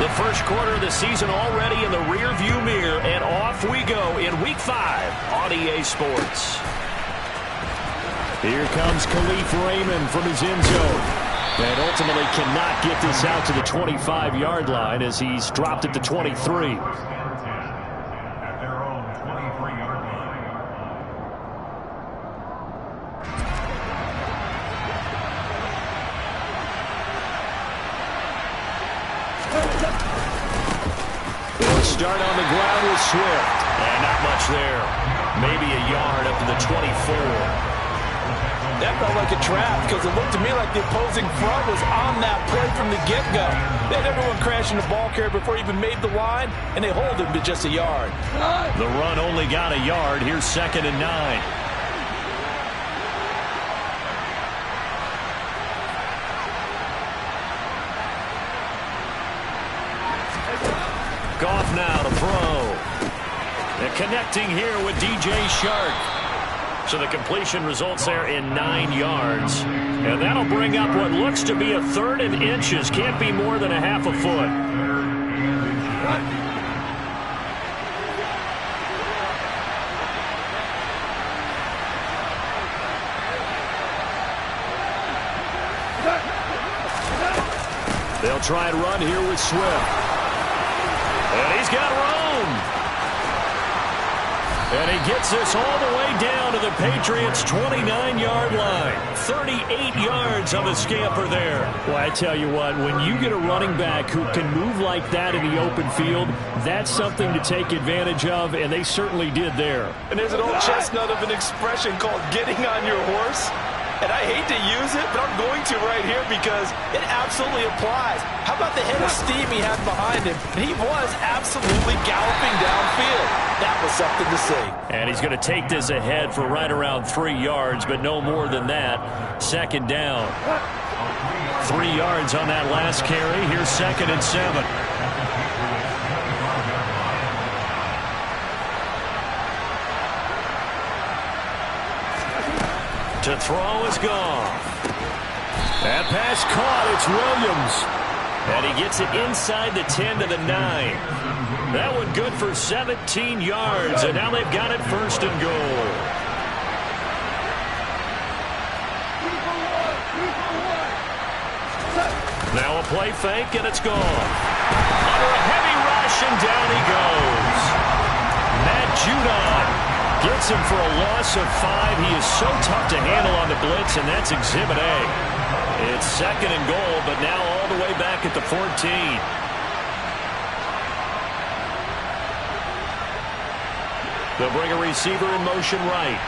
The first quarter of the season already in the rearview mirror, and off we go in Week 5 on EA Sports. Here comes Khalif Raymond from his end zone. And ultimately cannot get this out to the 25-yard line as he's dropped at the 23. Start on the ground with Swift. And not much there. Maybe a yard up to the 24. That felt like a trap because it looked to me like the opposing front was on that play from the get-go. They had everyone crashing the ball carrier before he even made the line, and they hold him to just a yard. The run only got a yard. Here's 2nd and 9. Goff now to throw. And connecting here with DJ Shark. So the completion results there in 9 yards. And that'll bring up what looks to be a 3rd and inches. Can't be more than a half a foot. They'll try and run here with Swift. And he's got room. And he gets this all the way down to the Patriots' 29-yard line. 38 yards on the scamper there. Well, I tell you what, when you get a running back who can move like that in the open field, that's something to take advantage of, and they certainly did there. And there's an old chestnut of an expression called getting on your horse. And I hate to use it, but I'm going to right here because it absolutely applies. How about the head of steam he had behind him? He was absolutely galloping downfield. That was something to see. And he's going to take this ahead for right around 3 yards, but no more than that. 2nd down. 3 yards on that last carry. Here's 2nd and 7. To throw is Goff. That pass caught. It's Williams. And he gets it inside the 10 to the 9. That one good for 17 yards. And now they've got it 1st and goal. Now a play fake, and it's gone. Under a heavy rush, and down he goes. Matt Judon gets him for a loss of 5. He is so tough to handle on the blitz, and that's Exhibit A. It's 2nd and goal, but now all the way back at the 14. They'll bring a receiver in motion right.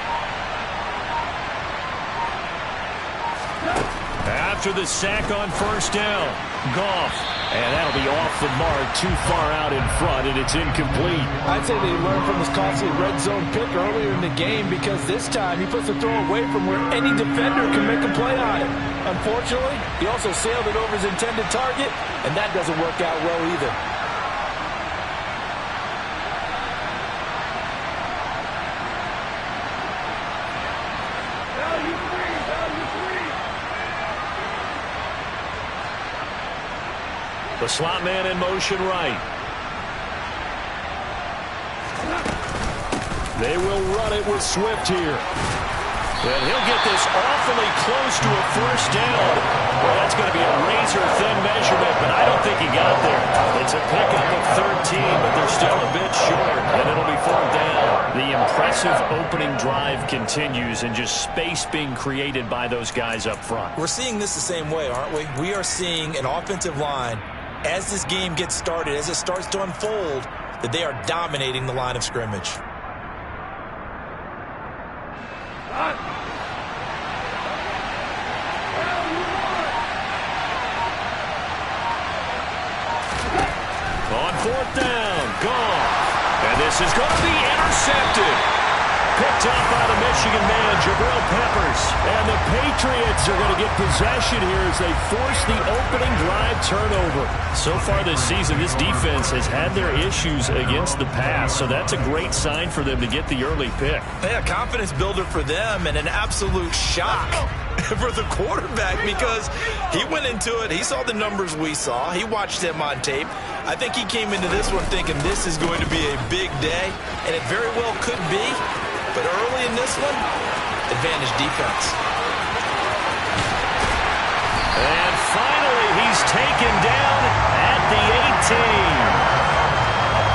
After the sack on 1st down, Goff. And that'll be off the mark, too far out in front, and it's incomplete. I'd say they learned from his costly red zone pick earlier in the game because this time he puts the throw away from where any defender can make a play on it. Unfortunately, he also sailed it over his intended target, and that doesn't work out well either. The slot man in motion right. They will run it with Swift here. And he'll get this awfully close to a 1st down. Well, that's going to be a razor-thin measurement, but I don't think he got there. It's a pickup of 13, but they're still a bit short, and it'll be 4th down. The impressive opening drive continues, and just space being created by those guys up front. We're seeing this the same way, aren't we? We are seeing an offensive line, as this game gets started, as it starts to unfold, that they are dominating the line of scrimmage. On 4th down, Goff. And this is going to be intercepted. picked up by the Michigan man, Jabril Peppers. And the Patriots are going to get possession here as they force the opening drive turnover. So far this season, this defense has had their issues against the pass, so that's a great sign for them to get the early pick. Yeah, confidence builder for them and an absolute shock for the quarterback because he went into it. He saw the numbers we saw. He watched them on tape. I think he came into this one thinking this is going to be a big day, and it very well could be. But early in this one, advantage defense. And finally, he's taken down at the 18.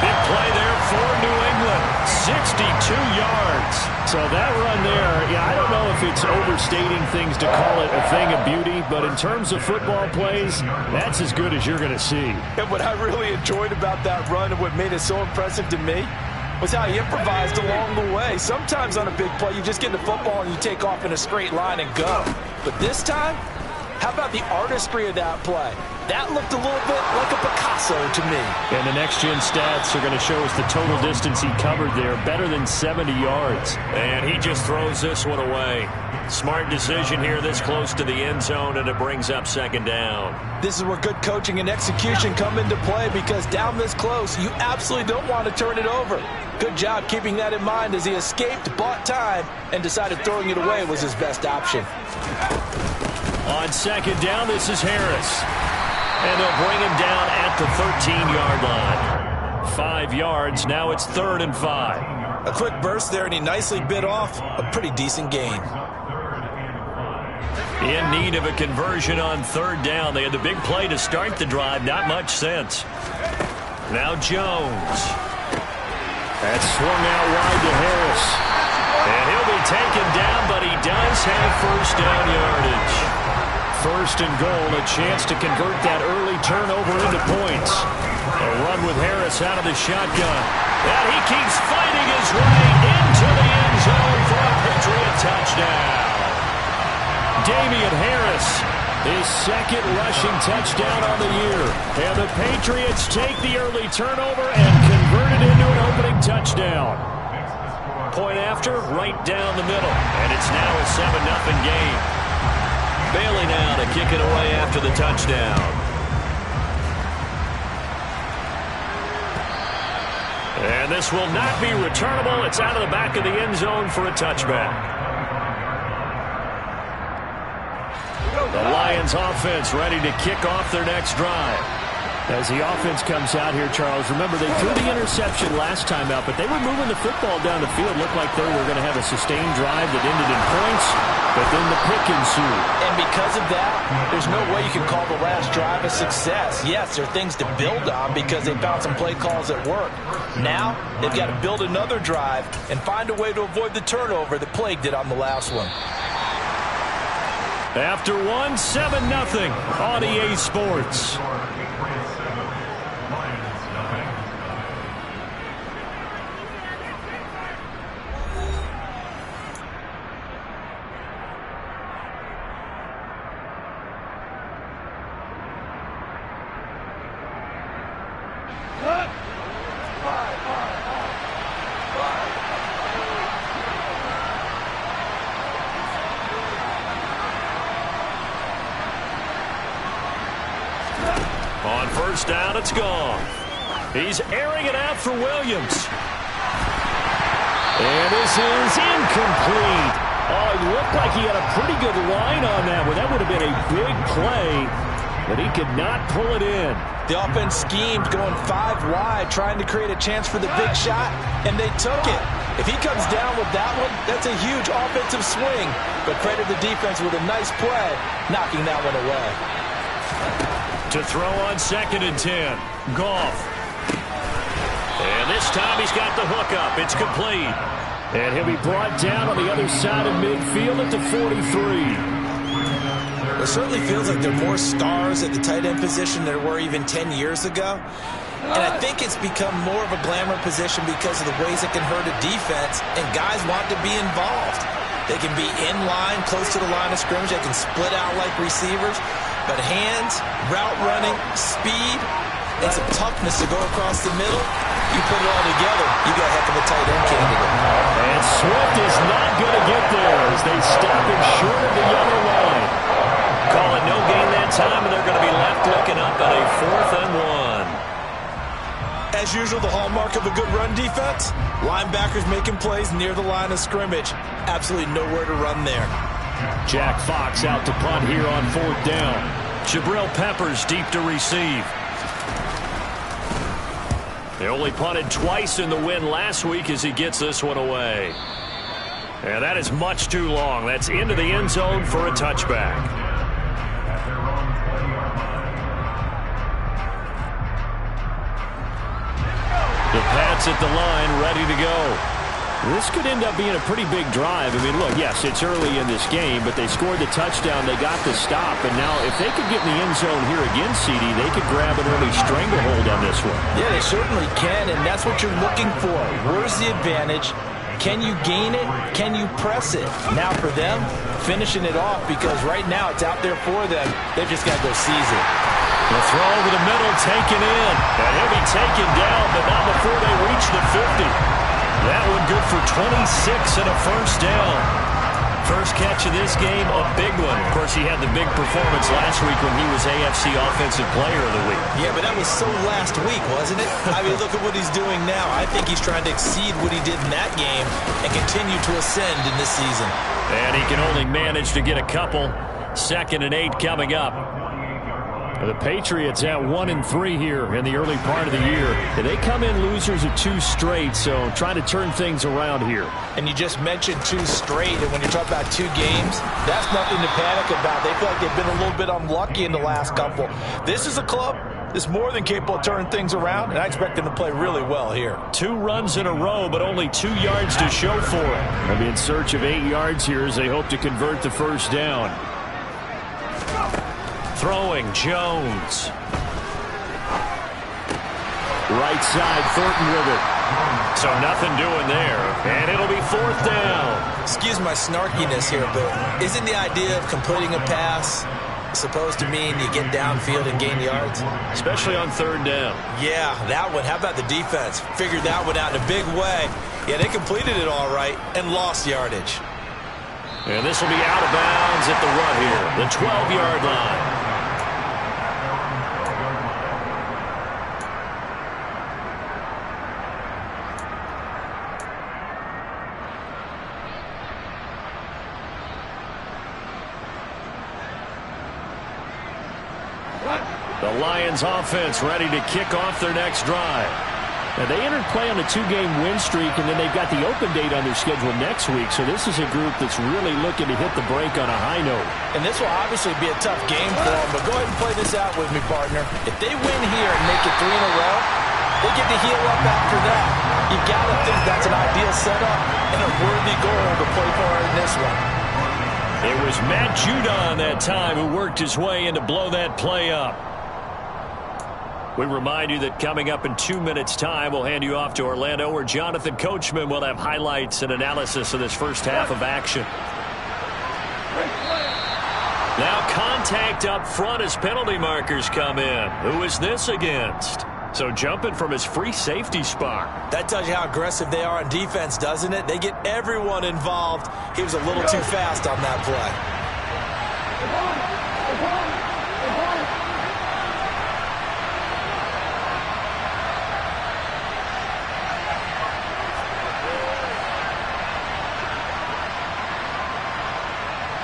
Big play there for New England. 62 yards. So that run there, yeah, I don't know if it's overstating things to call it a thing of beauty, but in terms of football plays, that's as good as you're going to see. And what I really enjoyed about that run and what made it so impressive to me was how he improvised along the way. Sometimes on a big play, you just get the football and you take off in a straight line and go. But this time, how about the artistry of that play? That looked a little bit like a Picasso to me. And the next-gen stats are going to show us the total distance he covered there, better than 70 yards. And he just throws this one away. Smart decision here this close to the end zone, and it brings up second down. This is where good coaching and execution come into play because down this close, you absolutely don't want to turn it over. Good job keeping that in mind as he escaped, bought time, and decided throwing it away was his best option. On second down, this is Harris. And they'll bring him down at the 13-yard line. 5 yards, now it's 3rd and 5. A quick burst there, and he nicely bit off a pretty decent gain. In need of a conversion on 3rd down. They had the big play to start the drive, not much sense. Now Jones. That's swung out wide to Harris. And he'll be taken down, but he does have first down yardage. 1st and goal, a chance to convert that early turnover into points. A run with Harris out of the shotgun. And he keeps fighting his way into the end zone for a Patriot touchdown. Damian Harris, his 2nd rushing touchdown on the year. And the Patriots take the early turnover and convert it into an opening touchdown. Point after, right down the middle. And it's now a 7-0 game. Bailey now to kick it away after the touchdown. And this will not be returnable. It's out of the back of the end zone for a touchback. The Lions offense ready to kick off their next drive. As the offense comes out here, Charles, remember they threw the interception last time out, but they were moving the football down the field. Looked like they were going to have a sustained drive that ended in points, but then the pick ensued. And because of that, there's no way you can call the last drive a success. Yes, there are things to build on because they found some play calls that work. Now, they've got to build another drive and find a way to avoid the turnover that plagued it on the last one. After 7-0 on EA Sports. On 1st down, it's gone. He's airing it out for Williams. And this is incomplete. Oh, it looked like he had a pretty good line on that one. That would have been a big play, but he could not pull it in. The offense schemed going 5 wide, trying to create a chance for the big shot, and they took it. If he comes down with that one, that's a huge offensive swing. But credit the defense with a nice play, knocking that one away. To throw on 2nd and 10. Goff. And this time he's got the hook up. It's complete. And he'll be brought down on the other side of midfield at the 43. It certainly feels like there are more stars at the tight end position than there were even 10 years ago. And I think it's become more of a glamour position because of the ways it can hurt a defense, and guys want to be involved. They can be in line, close to the line of scrimmage. They can split out like receivers. But hands, route running, speed, and some toughness to go across the middle, You put it all together, you got a heck of a tight end candidate. And Swift is not going to get there as they stop him short of the yellow line. Calling no gain that time, and they're going to be left looking up at a 4th and 1. As usual, the hallmark of a good run defense, linebackers making plays near the line of scrimmage. Absolutely nowhere to run there. Jack Fox out to punt here on 4th down. Jabril Peppers deep to receive. They only punted twice in the win last week as he gets this one away. And that is much too long. That's into the end zone for a touchback. The Pats at the line, ready to go. This could end up being a pretty big drive. I mean, look, yes, it's early in this game, but they scored the touchdown. They got the stop. And now if they could get in the end zone here again, CD, they could grab an early stranglehold on this one. Yeah, they certainly can, and that's what you're looking for. Where's the advantage? Can you gain it? Can you press it? Now for them, finishing it off, because right now it's out there for them. They've just got to go seize it. The throw over the middle, taken in. And he'll be taken down, but not before they reach the 50. That one good for 26 and a first down. First catch of this game, a big one. Of course, he had the big performance last week when he was AFC Offensive Player of the Week. Yeah, but that was so last week, wasn't it? I mean, look at what he's doing now. I think he's trying to exceed what he did in that game and continue to ascend in this season. And he can only manage to get a couple. 2nd and 8 coming up. The Patriots at 1-3 here in the early part of the year. They come in losers of 2 straight, so trying to turn things around here. And you just mentioned 2 straight, and when you're talking about 2 games, that's nothing to panic about. They feel like they've been a little bit unlucky in the last couple. This is a club that's more than capable of turning things around, and I expect them to play really well here. 2 runs in a row, but only 2 yards to show for it. They'll be in search of 8 yards here as they hope to convert the first down. Throwing, Jones. Right side, Thornton with it. So nothing doing there. And it'll be 4th down. Excuse my snarkiness here, but isn't the idea of completing a pass supposed to mean you get downfield and gain yards? Especially on 3rd down. Yeah, that one. How about the defense? Figured that one out in a big way. Yeah, they completed it all right and lost yardage. And this will be out of bounds at the run here. The 12-yard line. The Lions offense ready to kick off their next drive. Now, they entered play on a 2-game win streak, and then they've got the open date on their schedule next week. So this is a group that's really looking to hit the break on a high note. And this will obviously be a tough game for them, but go ahead and play this out with me, partner. If they win here and make it 3 in a row, they get to heal up after that. You've got to think that's an ideal setup and a worthy goal to play for in this one. It was Matt Judon that time who worked his way in to blow that play up. We remind you that coming up in 2 minutes' time, we'll hand you off to Orlando, where Jonathan Coachman will have highlights and analysis of this first half of action. Now contact up front as penalty markers come in. Who is this against? So jumping from his free safety spot. That tells you how aggressive they are on defense, doesn't it? They get everyone involved. He was a little too fast on that play.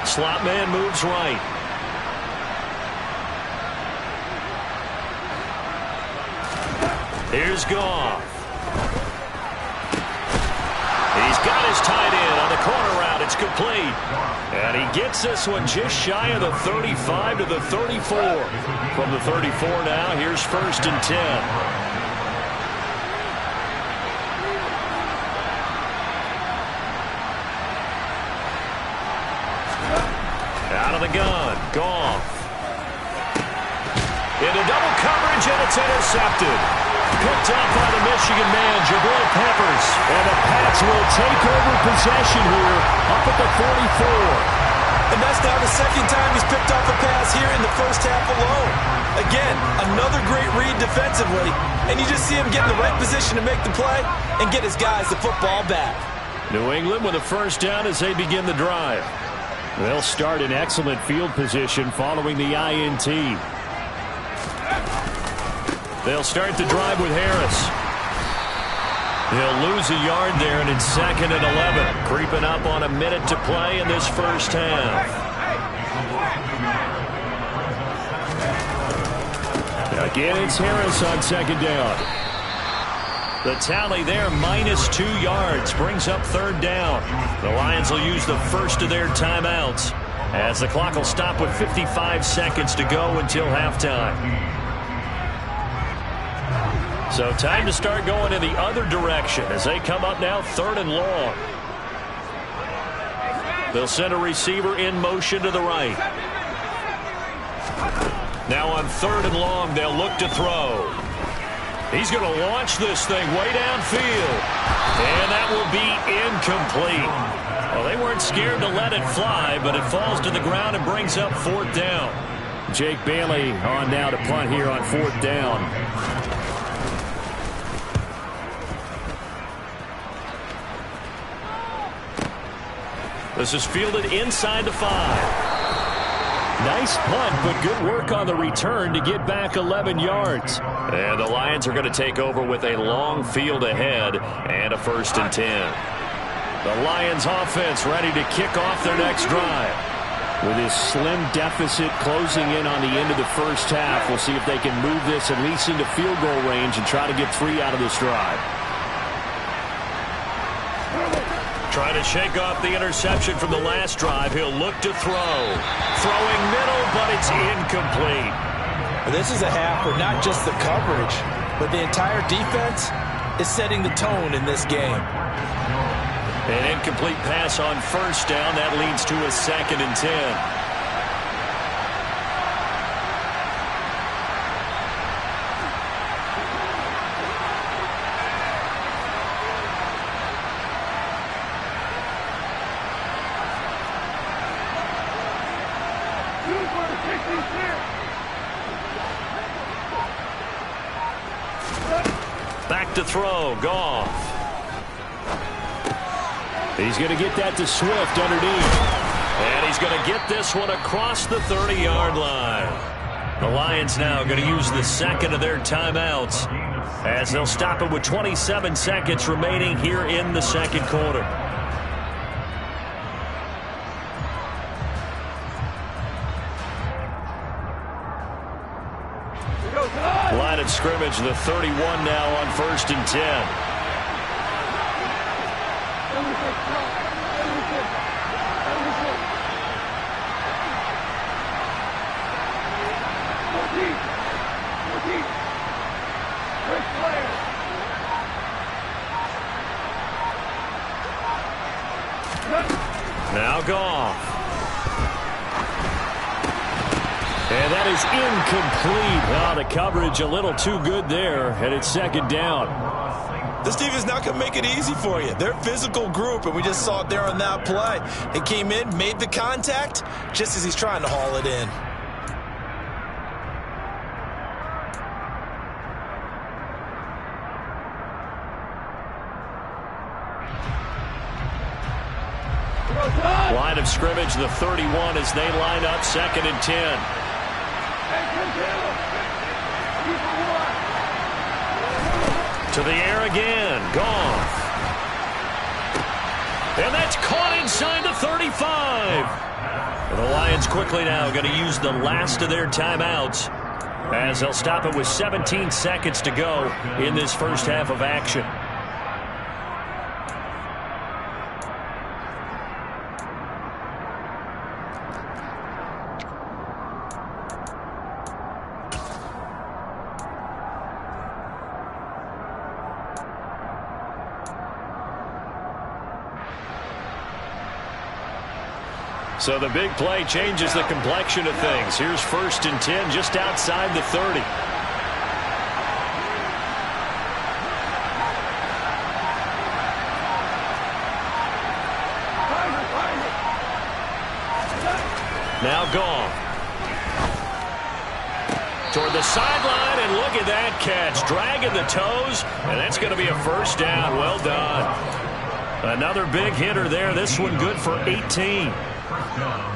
Slot man moves right. Here's Goff. He's got his tight end on the corner route. It's complete. And he gets this one just shy of the 35 to the 34. From the 34 now, here's 1st and 10. Out of the gun, Goff. Into double coverage, and it's intercepted. Picked up by the Michigan man, Jabril Peppers. And the Pats will take over possession here, up at the 44. And that's now the 2nd time he's picked off a pass here in the first half alone. Again, another great read defensively, and you just see him get in the right position to make the play and get his guys the football back. New England with a first down as they begin the drive. They'll start in excellent field position following the INT. They'll start the drive with Harris. He'll lose a yard there, and it's 2nd and 11. Creeping up on a minute to play in this first half. Again, it's Harris on 2nd down. The tally there, -2 yards, brings up 3rd down. The Lions will use the first of their timeouts as the clock will stop with 55 seconds to go until halftime. So time to start going in the other direction as they come up now 3rd and long. They'll send a receiver in motion to the right. Now on 3rd and long, they'll look to throw. He's going to launch this thing way downfield. And that will be incomplete. Well, they weren't scared to let it fly, but it falls to the ground and brings up 4th down. Jake Bailey on now to punt here on 4th down. This is fielded inside the 5. Nice punt, but good work on the return to get back 11 yards. And the Lions are going to take over with a long field ahead and a 1st and 10. The Lions offense ready to kick off their next drive. With his slim deficit closing in on the end of the first half, we'll see if they can move this at least into field goal range and try to get 3 out of this drive. Trying to shake off the interception from the last drive. He'll look to throw. Throwing middle, but it's incomplete. This is a half where not just the coverage, but the entire defense is setting the tone in this game. An incomplete pass on 1st down. That leads to a 2nd and 10. Back to throw, Goff. He's going to get that to Swift underneath. And he's going to get this one across the 30-yard line. The Lions now going to use the 2nd of their timeouts as they'll stop it with 27 seconds remaining here in the 2nd quarter. Line of scrimmage, the 31 now on 1st and 10. Now Goff. And that is incomplete. Oh, the coverage a little too good there, and it's 2nd down. This defense is not going to make it easy for you. They're a physical group, and we just saw it there on that play. It came in, made the contact, just as he's trying to haul it in. Line of scrimmage, the 31 as they line up 2nd and 10. To the air again, Goff. And that's caught inside the 35. And the Lions quickly now going to use the last of their timeouts as they'll stop it with 17 seconds to go in this first half of action. So the big play changes the complexion of things. Here's 1st and 10 just outside the 30. Now Goff. toward the sideline, and look at that catch. Dragging the toes, and that's going to be a first down. Well done. Another big hitter there. This one good for 18.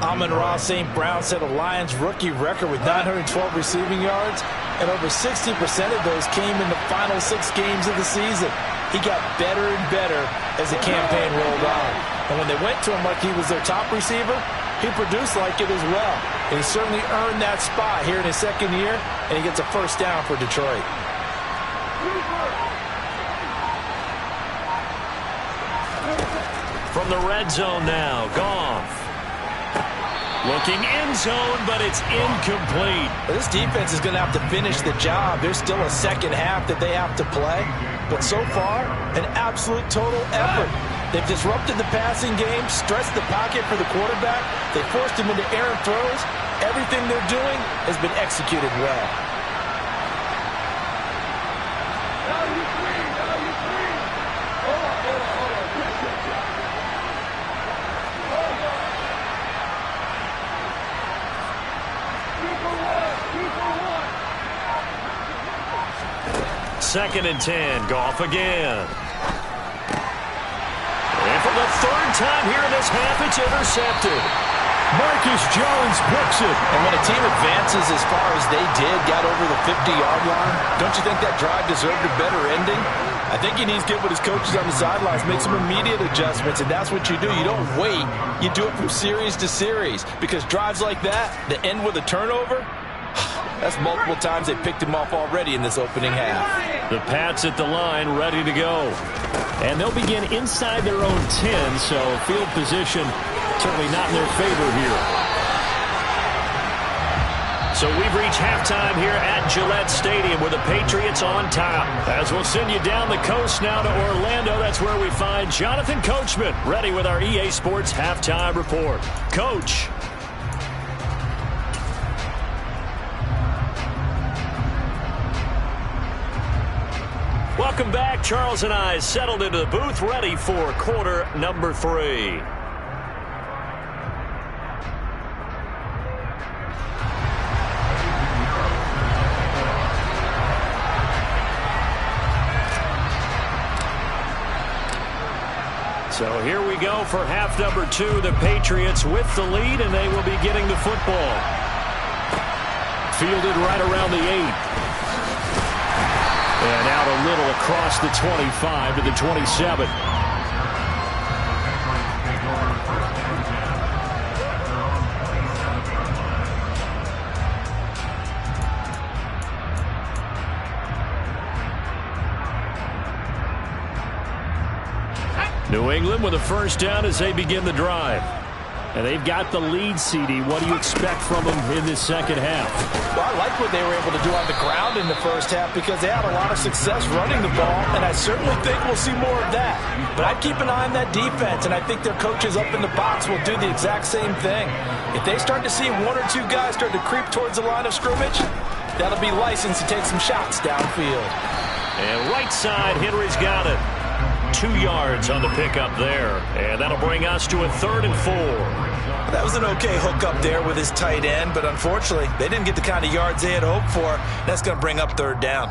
Amon-Ra St. Brown set a Lions rookie record with 912 receiving yards, and over 60% of those came in the final 6 games of the season. He got better and better as the campaign rolled on. And when they went to him like he was their top receiver, he produced like it as well. And he certainly earned that spot here in his second year, and he gets a first down for Detroit. From the red zone now, Goff. Looking end zone, but it's incomplete. This defense is going to have to finish the job. There's still a second half that they have to play. But so far, an absolute total effort. They've disrupted the passing game, stressed the pocket for the quarterback. They forced him into errant throws. Everything they're doing has been executed well. Second and 10, Goff again. And for the third time here in this half, it's intercepted. Marcus Jones picks it. And when a team advances as far as they did, got over the 50-yard line, don't you think that drive deserved a better ending? I think he needs to get with his coaches on the sidelines, make some immediate adjustments, and that's what you do. You don't wait. You do it from series to series, because drives like that end with a turnover, that's multiple times they picked him off already in this opening half. The Pats at the line, ready to go. And they'll begin inside their own 10, so field position certainly not in their favor here. So we've reached halftime here at Gillette Stadium with the Patriots on top. As we'll send you down the coast now to Orlando, that's where we find Jonathan Coachman, ready with our EA Sports halftime report. Coach. Welcome back. Charles and I settled into the booth, ready for quarter number 3. So here we go for half number 2. The Patriots with the lead, and they will be getting the football. Fielded right around the 8. And out a little across the 25 to the 27. New England with a first down as they begin the drive. And they've got the lead, CD. What do you expect from them in this second half? Well, I like what they were able to do on the ground in the first half because they had a lot of success running the ball, and I certainly think we'll see more of that. But I'd keep an eye on that defense, and I think their coaches up in the box will do the exact same thing. If they start to see 1 or 2 guys start to creep towards the line of scrimmage, that'll be license to take some shots downfield. And right side, Henry's got it. 2 yards on the pickup there. And that'll bring us to a 3rd and 4. That was an okay hook up there with his tight end, but unfortunately, they didn't get the kind of yards they had hoped for. That's going to bring up 3rd down.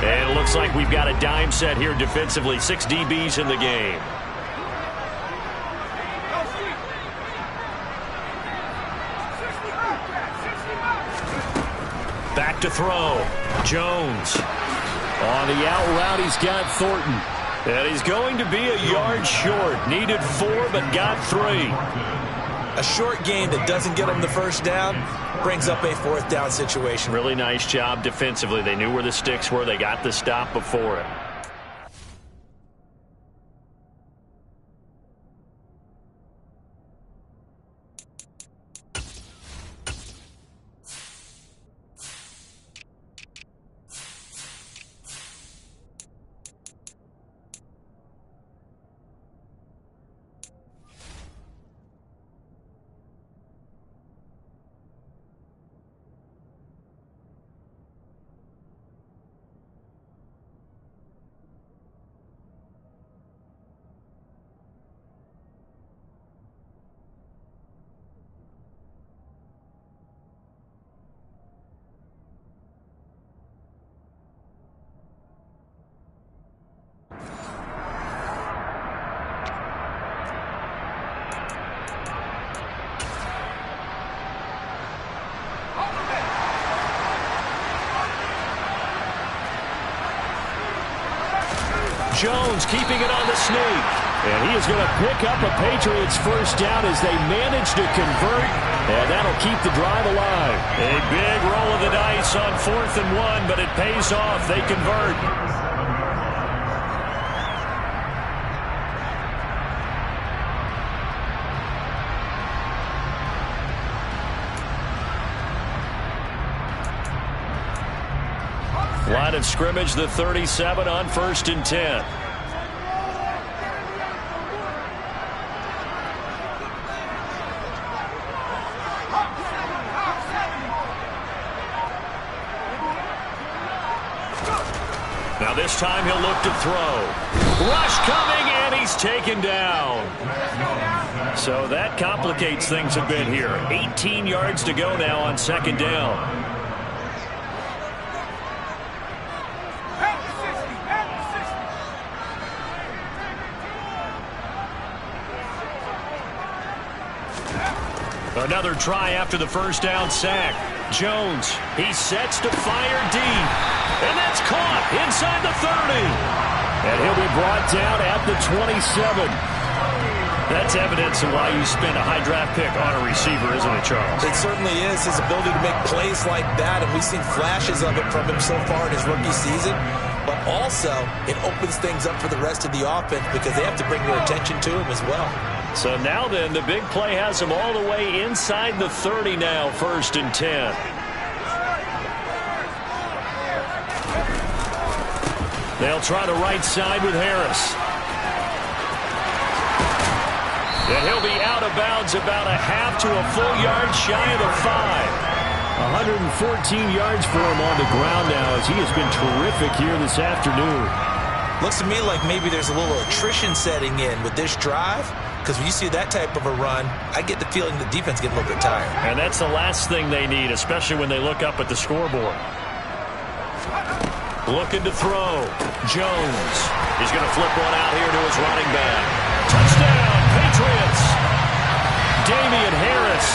And it looks like we've got a dime set here defensively. 6 DBs in the game. Back to throw. Jones. On the out route, he's got Thornton. And he's going to be a yard short. Needed 4, but got 3. A short gain that doesn't get him the first down brings up a 4th down situation. Really nice job defensively. They knew where the sticks were. They got the stop before it. Jones keeping it on the sneak. And he is going to pick up a Patriots first down as they manage to convert. And that'll keep the drive alive. A big roll of the dice on 4th and 1, but it pays off. They convert. Line of scrimmage, the 37 on 1st and 10. Now this time he'll look to throw. Rush coming, and he's taken down. So that complicates things a bit here. 18 yards to go now on 2nd down. Another try after the first down sack. Jones, he sets to fire deep. And that's caught inside the 30. And he'll be brought down at the 27. That's evidence of why you spend a high draft pick on a receiver, isn't it, Charles? It certainly is. His ability to make plays like that, and we've seen flashes of it from him so far in his rookie season. But also, it opens things up for the rest of the offense because they have to bring their attention to him as well. So now then, the big play has him all the way inside the 30 now, 1st and 10. They'll try the right side with Harris. And he'll be out of bounds about a half to a full yard shy of the 5. 114 yards for him on the ground now as he has been terrific here this afternoon. Looks to me like maybe there's a little attrition setting in with this drive. Because when you see that type of a run, I get the feeling the defense get a little bit tired. And that's the last thing they need, especially when they look up at the scoreboard. Looking to throw. Jones. He's going to flip one out here to his running back. Touchdown, Patriots. Damian Harris.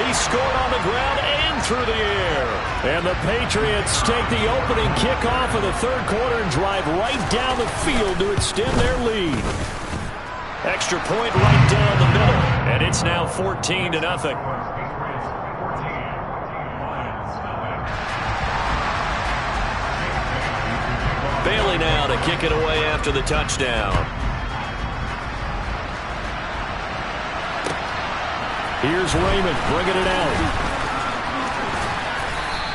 He scored on the ground and through the air. And the Patriots take the opening kickoff of the 3rd quarter and drive right down the field to extend their lead. Extra point right down the middle. And it's now 14-0. Bailey now to kick it away after the touchdown. Here's Raymond bringing it out.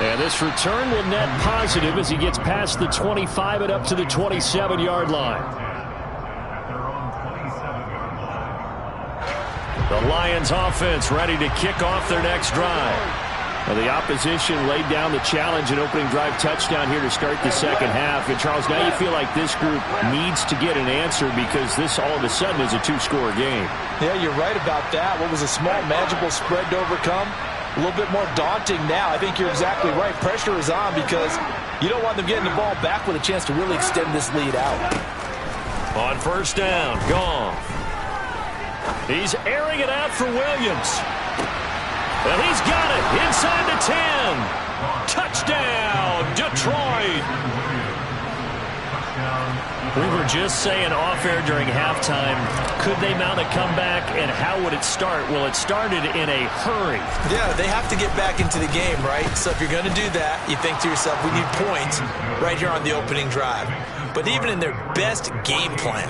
And this return will net positive as he gets past the 25 and up to the 27-yard line. The Lions offense ready to kick off their next drive. Well, the opposition laid down the challenge and opening drive touchdown here to start the 2nd half. And, Charles, now you feel like this group needs to get an answer because this all of a sudden is a 2-score game. Yeah, you're right about that. What was a small, magical spread to overcome? A little bit more daunting now. I think you're exactly right. Pressure is on because you don't want them getting the ball back with a chance to really extend this lead out. On 1st down, Goff. He's airing it out for Williams. And he's got it inside the 10. Touchdown, Detroit. We were just saying off air during halftime, could they mount a comeback and how would it start? Well, it started in a hurry. Yeah, they have to get back into the game, right? So if you're going to do that, you think to yourself, we need points right here on the opening drive. But even in their best game plan,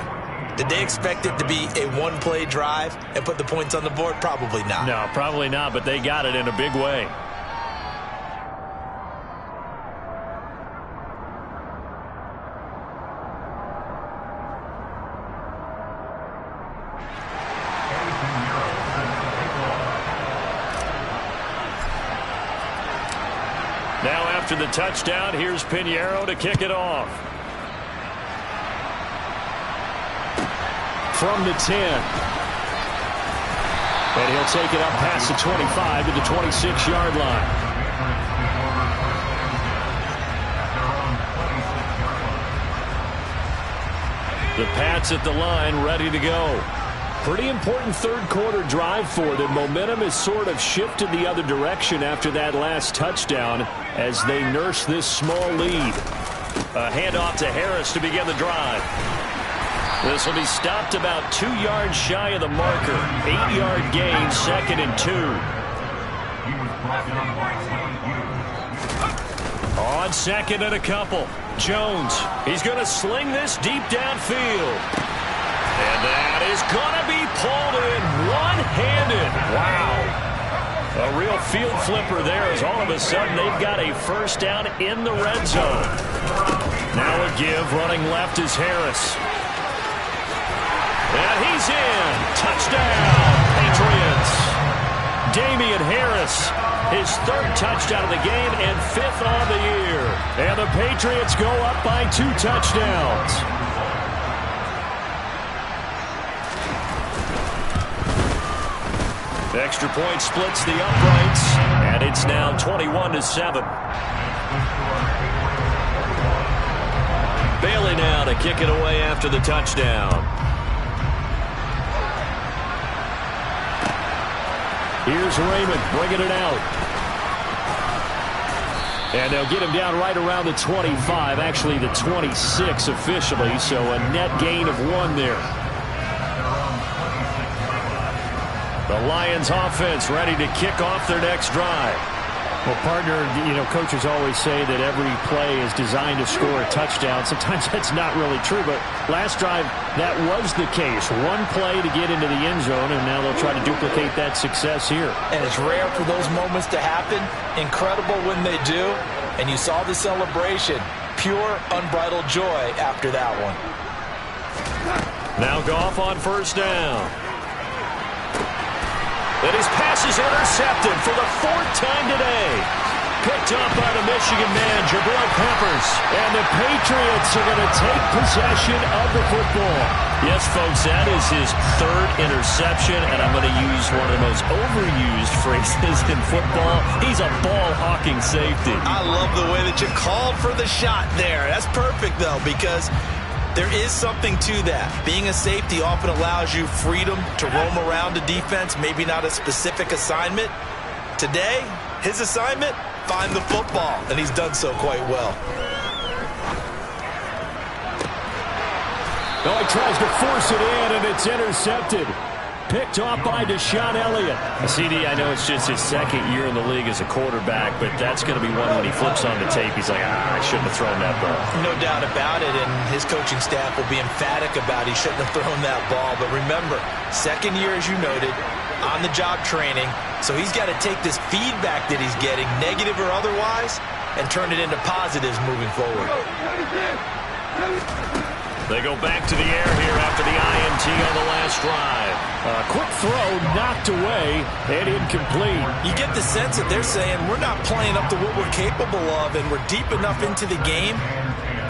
did they expect it to be a one-play drive and put the points on the board? Probably not. No, probably not, but they got it in a big way. Now after the touchdown, here's Pinheiro to kick it off. From the 10. And he'll take it up past the 25 to the 26-yard line. The Pats at the line ready to go. Pretty important 3rd quarter drive for them. Momentum has sort of shifted the other direction after that last touchdown as they nurse this small lead. A handoff to Harris to begin the drive. This will be stopped about 2 yards shy of the marker. 8-yard gain, 2nd and 2. On 2nd and a couple. Jones, he's going to sling this deep downfield. And that is going to be pulled in one-handed. Wow. A real field flipper there as all of a sudden they've got a first down in the red zone. Now a give, running left is Harris. And he's in. Touchdown, Patriots. Damian Harris, his 3rd touchdown of the game and 5th on the year. And the Patriots go up by 2 touchdowns. Extra point splits the uprights, and it's now 21-7. Bailey now to kick it away after the touchdown. Here's Raymond bringing it out. And they'll get him down right around the 25, actually the 26 officially, so a net gain of 1 there. The Lions offense ready to kick off their next drive. Well, partner, coaches always say that every play is designed to score a touchdown. Sometimes that's not really true, but last drive, that was the case. 1 play to get into the end zone, and now they'll try to duplicate that success here. And it's rare for those moments to happen. Incredible when they do. And you saw the celebration. Pure, unbridled joy after that one. Now Goff on first down. And his pass is intercepted for the 4th time today. Picked up by the Michigan man, Jabril Peppers. And the Patriots are going to take possession of the football. Yes, folks, that is his 3rd interception, and I'm going to use one of the most overused phrases in football. He's a ball-hawking safety. I love the way that you called for the shot there. That's perfect, though, because there is something to that. Being a safety often allows you freedom to roam around the defense, maybe not a specific assignment. Today, his assignment, find the football, and he's done so quite well. Oh, he tries to force it in, and it's intercepted. Picked off by Deshaun Elliott. CD, I know it's just his 2nd year in the league as a quarterback, but that's going to be one when he flips on the tape. He's like, I shouldn't have thrown that ball. No doubt about it, and his coaching staff will be emphatic about he shouldn't have thrown that ball. But remember, 2nd year, as you noted, on-the-job training, so he's got to take this feedback that he's getting, negative or otherwise, and turn it into positives moving forward. They go back to the air here after the INT on the last drive. A quick throw knocked away and incomplete. You get the sense that they're saying we're not playing up to what we're capable of, and we're deep enough into the game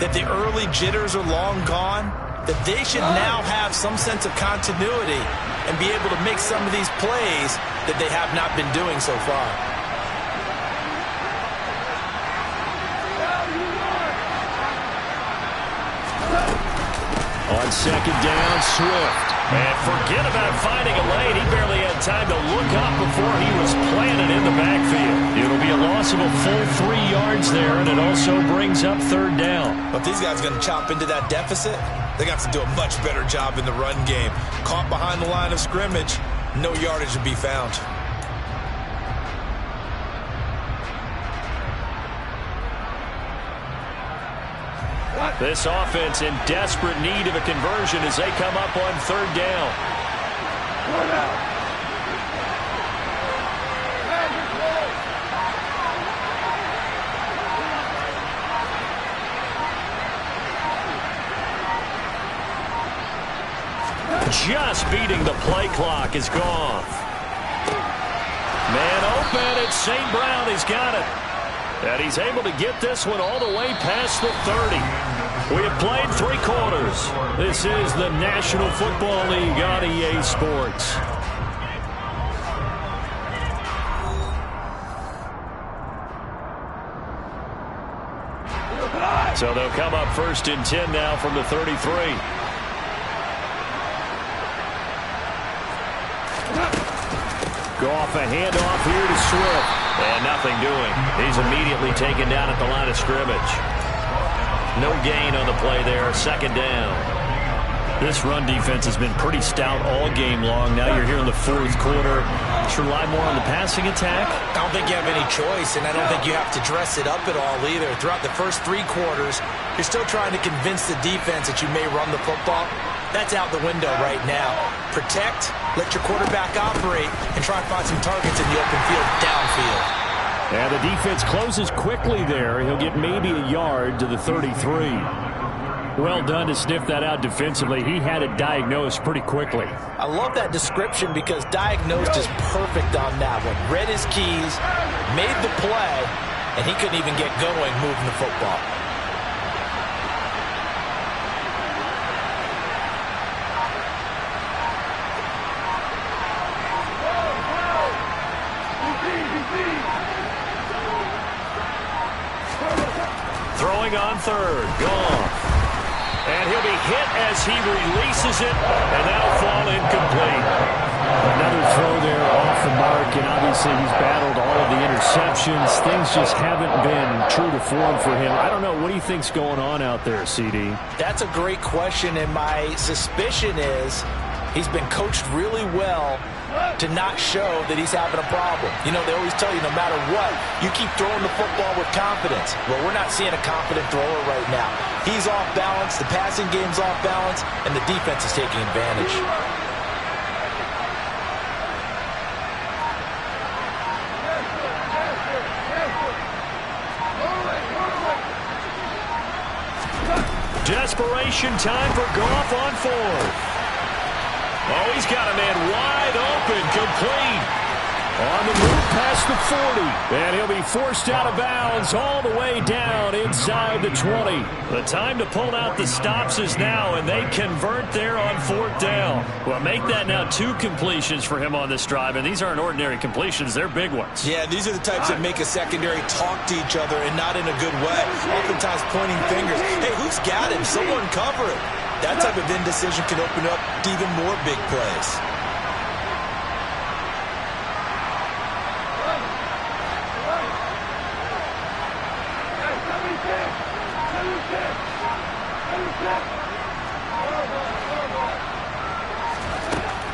that the early jitters are long gone, that they should now have some sense of continuity and be able to make some of these plays that they have not been doing so far. On 2nd down, Swift. And forget about finding a lane. He barely had time to look up before he was planted in the backfield. It'll be a loss of a full 3 yards there, and it also brings up 3rd down. But these guys are going to chop into that deficit. They got to do a much better job in the run game. Caught behind the line of scrimmage, no yardage to be found. This offense in desperate need of a conversion as they come up on 3rd down. Just beating the play clock is Goff. Man open, it's St. Brown. He's got it. And he's able to get this one all the way past the 30. We have played 3 quarters. This is the National Football League on EA Sports. So they'll come up 1st and 10 now from the 33. Goff, a handoff here to Swift. And nothing doing. He's immediately taken down at the line of scrimmage. No gain on the play there. 2nd down. This run defense has been pretty stout all game long. Now you're here in the fourth quarter. Should rely more on the passing attack? I don't think you have any choice, and I don't think you have to dress it up at all either. Throughout the first 3 quarters, you're still trying to convince the defense that you may run the football. That's out the window right now. Protect, let your quarterback operate, and try and find some targets in the open field downfield. And the defense closes quickly there. He'll get maybe a yard to the 33. Well done to sniff that out defensively. He had it diagnosed pretty quickly. I love that description because diagnosed is perfect on that one. Read his keys, made the play, and he couldn't even get going moving the football. Throwing on third. Gone. And he'll be hit as he releases it, and that'll fall incomplete. Another throw there off the mark, and obviously he's battled all of the interceptions. Things just haven't been true to form for him. I don't know. What do you think's going on out there, CD? That's a great question, and my suspicion is he's been coached really well to not show that he's having a problem. You know, they always tell you no matter what, you keep throwing the football with confidence. Well, we're not seeing a confident thrower right now. He's off balance, the passing game's off balance, and the defense is taking advantage. Desperation time for Goff on fourth. Oh, he's got a man wide open, complete. On the move past the 40. And he'll be forced out of bounds all the way down inside the 20. The time to pull out the stops is now, and they convert there on fourth down. Well, make that now 2 completions for him on this drive, and these aren't ordinary completions. They're big ones. Yeah, these are the types that make a secondary talk to each other and not in a good way. Oftentimes pointing fingers. Hey, who's got him? Someone cover it. That type of indecision can open up to even more big plays.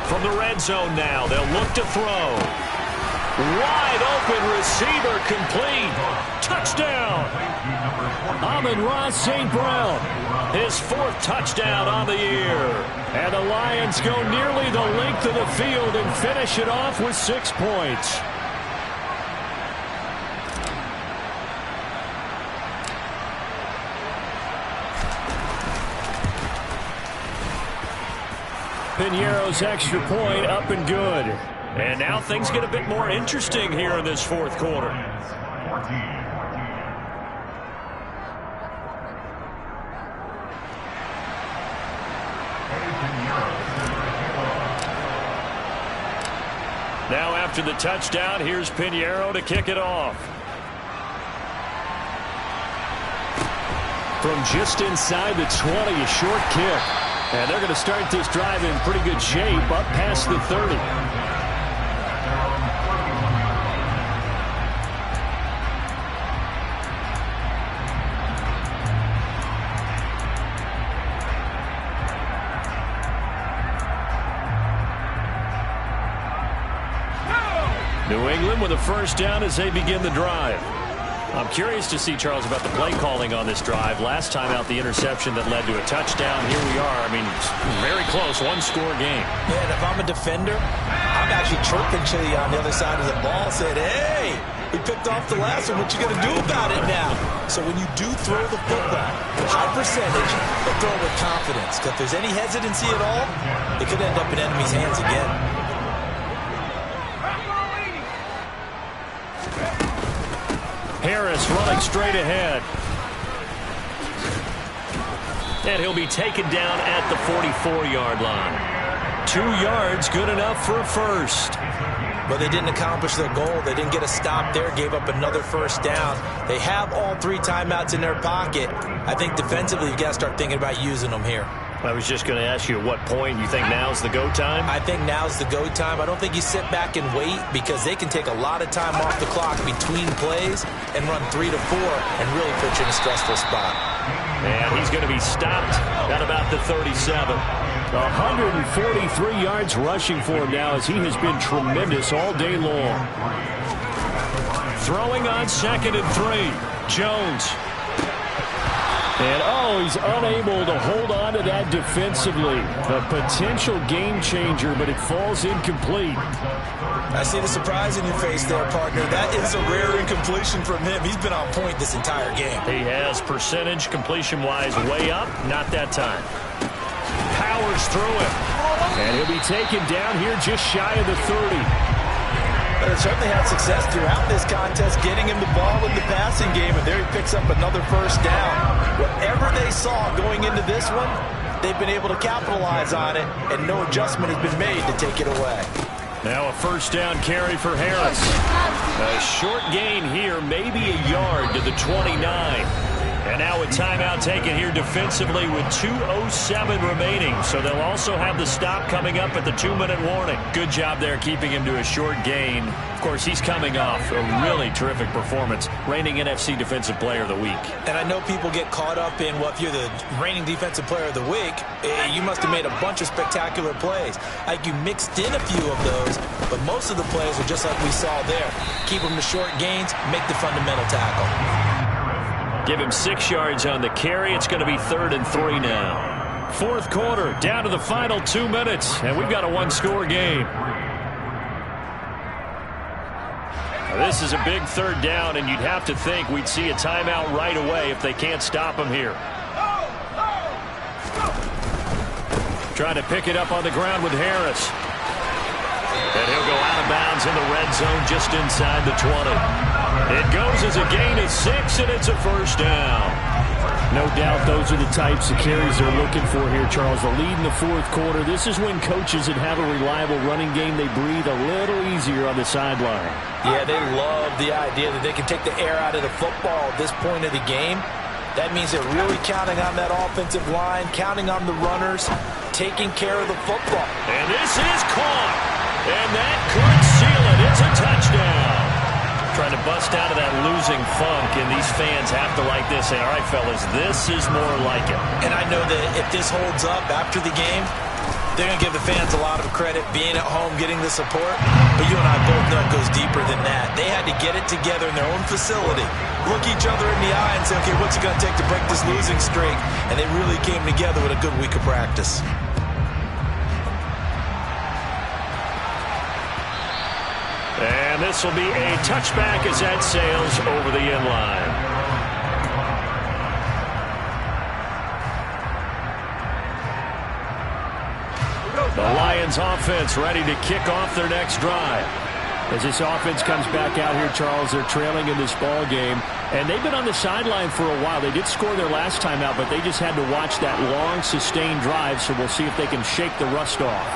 From the red zone now, they'll look to throw. Wide open receiver complete. Touchdown. Amon-Ra St. Brown. His 4th touchdown on the year. And the Lions go nearly the length of the field and finish it off with 6 points. Piñeiro's extra point up and good. And now things get a bit more interesting here in this fourth quarter. Now after the touchdown, here's Piñeiro to kick it off. From just inside the 20, a short kick. And they're going to start this drive in pretty good shape, up past the 30. New England with a first down as they begin the drive. I'm curious to see, Charles, about the play calling on this drive. Last time out, the interception that led to a touchdown. Here we are. I mean, very close, 1-score game. Yeah, and if I'm a defender, I'm actually chirping to you on the other side of the ball, saying, hey, we picked off the last one. What you going to do about it now? So when you do throw the football, high percentage, but throw it with confidence. Because if there's any hesitancy at all, it could end up in enemy's hands again. Harris running straight ahead. And he'll be taken down at the 44-yard line. 2 yards, good enough for a first. But they didn't accomplish their goal. They didn't get a stop there, gave up another first down. They have all 3 timeouts in their pocket. I think defensively you've got to start thinking about using them here. I was just going to ask you at what point you think now's the go time? I think now's the go time. I don't think you sit back and wait because they can take a lot of time off the clock between plays and run 3 to 4 and really put you in a stressful spot. And he's going to be stopped at about the 37. 143 yards rushing for him now as he has been tremendous all day long. Throwing on 2nd and 3. Jones. And, he's unable to hold on to that defensively. A potential game changer, but it falls incomplete. I see the surprise in your face there, partner. That is a rare incompletion from him. He's been on point this entire game. He has percentage completion-wise way up. Not that time. Powers through it. And he'll be taken down here just shy of the 30. But it certainly had success throughout this contest, getting him the ball in the passing game, and there he picks up another first down. Whatever they saw going into this one, they've been able to capitalize on it, and no adjustment has been made to take it away. Now a first down carry for Harris. A short gain here, maybe a yard to the 29. And now a timeout taken here defensively with 2:07 remaining. So they'll also have the stop coming up at the 2-minute warning. Good job there keeping him to a short gain. Of course, he's coming off a really terrific performance. Reigning NFC Defensive Player of the Week. And I know people get caught up in, well, if you're the reigning Defensive Player of the Week, you must have made a bunch of spectacular plays. Like you mixed in a few of those, but most of the plays are just like we saw there. Keep them to short gains, make the fundamental tackle. Give him 6 yards on the carry. It's going to be 3rd and 3 now. Fourth quarter, down to the final 2 minutes, and we've got a one-score game. Now, this is a big third down, and you'd have to think we'd see a timeout right away if they can't stop him here. Trying to pick it up on the ground with Harris. And he'll go out of bounds in the red zone just inside the 20. It goes as a gain of 6, and it's a first down. No doubt those are the types of carries they're looking for here, Charles. The lead in the fourth quarter. This is when coaches that have a reliable running game, they breathe a little easier on the sideline. Yeah, they love the idea that they can take the air out of the football at this point of the game. That means they're really counting on that offensive line, counting on the runners, taking care of the football. And this is caught. And that could seal it. It's a touchdown. Trying to bust out of that losing funk, and these fans have to like this. Say, all right, fellas, this is more like it. And I know that if this holds up after the game, they're going to give the fans a lot of credit, being at home, getting the support. But you and I both know it goes deeper than that. They had to get it together in their own facility, look each other in the eye and say, okay, what's it going to take to break this losing streak? And they really came together with a good week of practice. And this will be a touchback as that sails over the end line. The Lions offense ready to kick off their next drive. As this offense comes back out here, Charles, they're trailing in this ball game. And they've been on the sideline for a while. They did score their last time out, but they just had to watch that long, sustained drive. So we'll see if they can shake the rust off.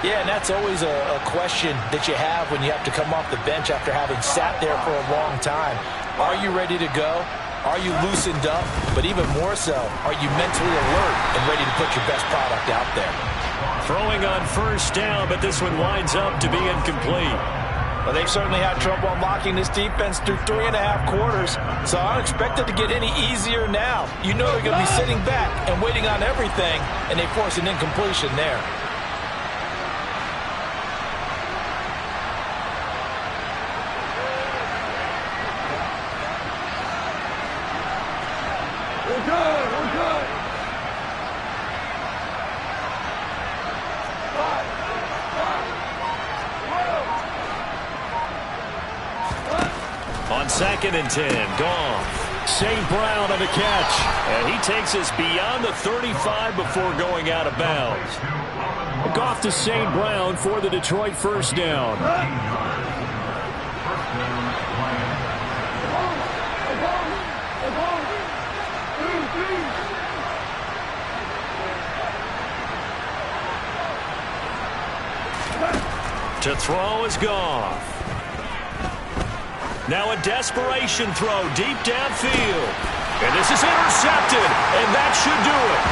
Yeah, and that's always a question that you have when you have to come off the bench after having sat there for a long time. Are you ready to go? Are you loosened up? But even more so, are you mentally alert and ready to put your best product out there? Throwing on first down, but this one winds up to be incomplete. Well, they've certainly had trouble unlocking this defense through 3.5 quarters, so I don't expect it to get any easier now. You know they're going to be sitting back and waiting on everything, and they force an incompletion there. On 2nd and 10, Goff. St. Brown on the catch. And he takes us beyond the 35 before going out of bounds. Goff to St. Brown for the Detroit first down. To throw is Goff. Now a desperation throw deep downfield. And this is intercepted, and that should do it.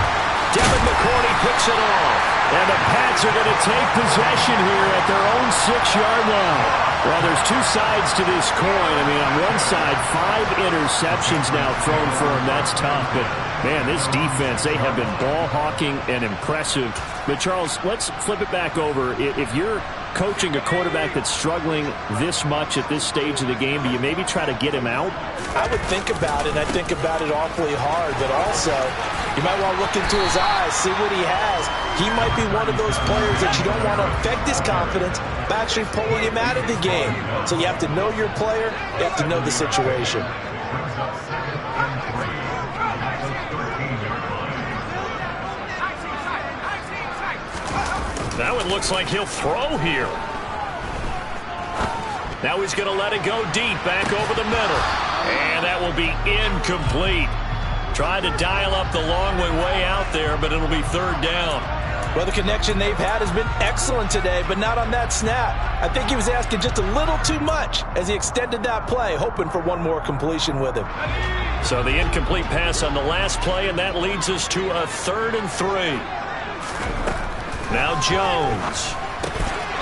Devin McCourty picks it off. And the Pats are going to take possession here at their own 6-yard line. Well, there's two sides to this coin. I mean, on one side, 5 interceptions now thrown for him. That's tough. But Man, this defense, they have been ball hawking and impressive. But, Charles, let's flip it back over. If you're coaching a quarterback that's struggling this much at this stage of the game, do you maybe try to get him out? I would think about it, and I think about it awfully hard. But also, you might want to look into his eyes, see what he has. He might be one of those players that you don't want to affect his confidence by actually pulling him out of the game. So you have to know your player. You have to know the situation. That one looks like he'll throw here. Now he's going to let it go deep back over the middle. And that will be incomplete. Tried to dial up the long way out there, but it'll be third down. Well, the connection they've had has been excellent today, but not on that snap. I think he was asking just a little too much as he extended that play, hoping for one more completion with him. So the incomplete pass on the last play, and that leads us to a 3rd and 3. Now Jones.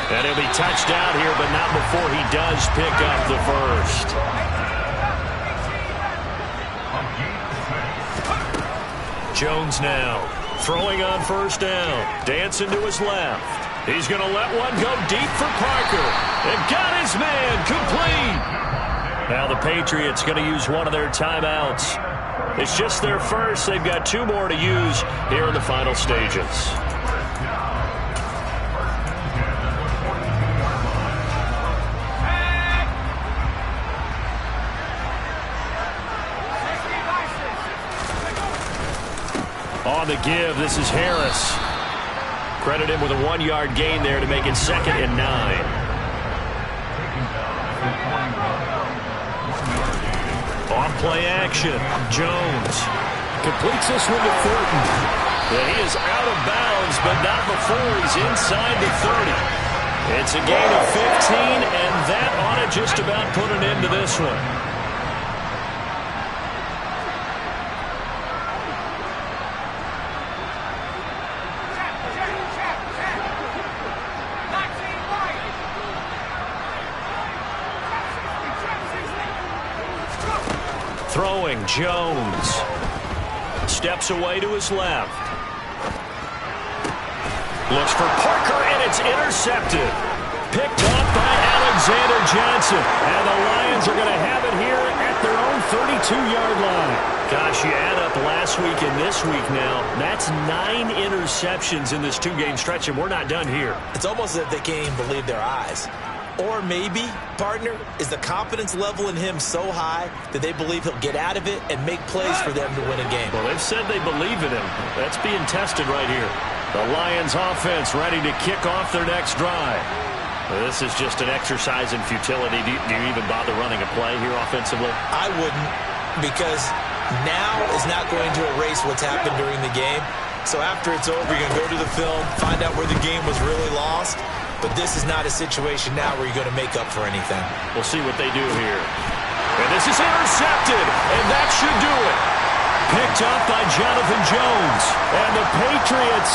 And he'll be touched out here, but not before he does pick up the first. Jones now throwing on first down. Dancing to his left. He's going to let one go deep for Parker. And got his man complete. Now the Patriots going to use one of their timeouts. It's just their first. They've got 2 more to use here in the final stages. On the give, this is Harris. Credit him with a 1-yard gain there to make it 2nd and 9. On play action, Jones completes this one to Thornton. And he is out of bounds, but not before he's inside the 30. It's a gain of 15, and that ought to just about put an end to this one. Throwing, Jones. Steps away to his left. Looks for Parker, and it's intercepted. Picked off by Alexander Johnson. And the Lions are going to have it here at their own 32-yard line. Gosh, you add up last week and this week now. That's 9 interceptions in this 2-game stretch, and we're not done here. It's almost as if they can't even believe their eyes. Or maybe, partner, is the confidence level in him so high that they believe he'll get out of it and make plays for them to win a game. Well, they've said they believe in him. That's being tested right here. The Lions offense ready to kick off their next drive. Well, this is just an exercise in futility. Do you even bother running a play here offensively? I wouldn't, because now is not going to erase what's happened during the game. So after it's over, you're going to go to the film, find out where the game was really lost. But this is not a situation now where you're going to make up for anything. We'll see what they do here. And this is intercepted, and that should do it. Picked up by Jonathan Jones. And the Patriots